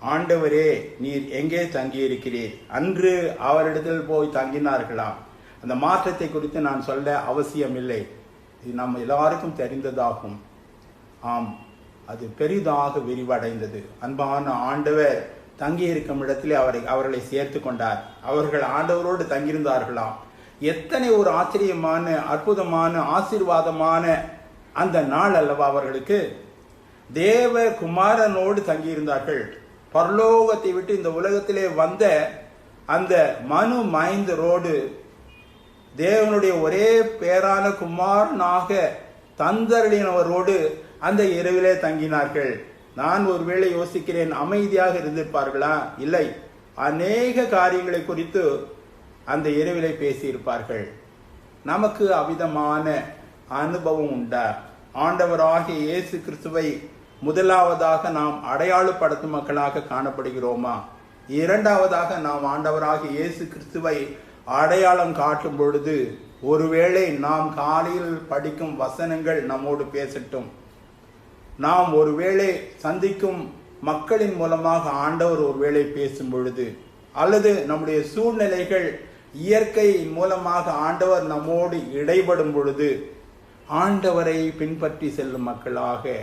ஆண்டவரே நீர் எங்கே தங்கியிருக்கிறீர்? அன்று அவரிடத்தில் போய் தங்கினார்களாம். அந்த மாற்றத்தை குறித்து நான் சொல்ல அவசியம் இல்லை, இது நம்ம எல்லாருக்கும் தெரிந்ததாகும். ஆம், அது பெரிதாக விரிவடைந்தது. அன்பான ஆண்டவர் தங்கியிருக்கும் இடத்திலே அவர்களை சேர்த்து கொண்டார். அவர்கள் ஆண்டவரோடு தங்கியிருந்தார்களாம். எத்தனை ஒரு ஆச்சரியமான, அற்புதமான, ஆசீர்வாதமான அந்த நாள் அல்லவா அவர்களுக்கு. தேவ குமாரனோடு தங்கியிருந்தார்கள். பரலோகத்தை விட்டு இந்த உலகத்திலே வந்த அந்த மனு மைந்தரோடு தேவனுடைய ஒரே பேரான குமாரனாக தந்தருளினவரோடு அந்த இரவிலே தங்கினார்கள். நான் ஒருவேளை யோசிக்கிறேன், அமைதியாக இருந்திருப்பார்களா? இல்லை, அநேக காரியங்களை குறித்து அந்த இரவிலே பேசியிருப்பார்கள். நமக்கு அவ்விதமான அனுபவம் உண்டா? ஆண்டவராகிய இயேசு கிறிஸ்துவை முதலாவதாக நாம் அடையாளப்படுத்தும் மக்களாக காணப்படுகிறோமா? இரண்டாவதாக நாம் ஆண்டவராகிய இயேசு கிறிஸ்துவை அடையாளம் காட்டும் பொழுது ஒருவேளை நாம் காலையில் படிக்கும் வசனங்கள் நம்மோடு பேசட்டும். நாம் ஒருவேளை சந்திக்கும் மக்களின் மூலமாக ஆண்டவர் ஒருவேளை பேசும் பொழுது, அல்லது நம்முடைய சூழ்நிலைகள் இயற்கை மூலமாக ஆண்டவர் நம்மோடு இடைபடும் பொழுது ஆண்டவரை பின்பற்றி செல்லும் மக்களாக,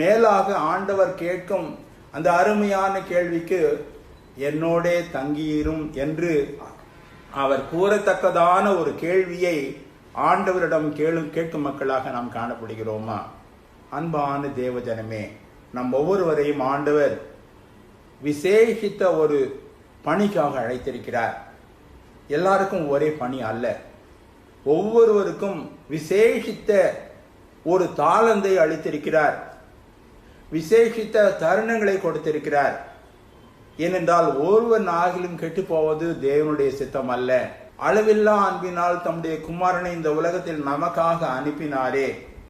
மேலாக ஆண்டவர் கேட்கும் அந்த அருமையான கேள்விக்கு என்னோடே தங்கியிரும் என்று அவர் கூறத்தக்கதான ஒரு கேள்வியை ஆண்டவரிடம் கேட்கும் மக்களாக நாம் காணப்படுகிறோமா? அன்பான தேவஜனமே, நம் ஒவ்வொருவரையும் ஆண்டவர் விசேஷித்த ஒரு பணிக்காக அழைத்திருக்கிறார். எல்லாருக்கும் ஒரே பணி அல்ல. ஒவ்வொருவருக்கும் விசேஷித்த ஒரு தாளந்தை அளித்திருக்கிறார். விசேஷித்த தருணங்களை கொடுத்திருக்கிறார். ஏனென்றால் ஒருவன் ஆகிலும் கெட்டு போவது தேவனுடைய சித்தம் அல்ல. அளவில்லா அன்பினால் தம்முடைய குமாரனை இந்த உலகத்தில் நமக்காக அனுப்பினாரே.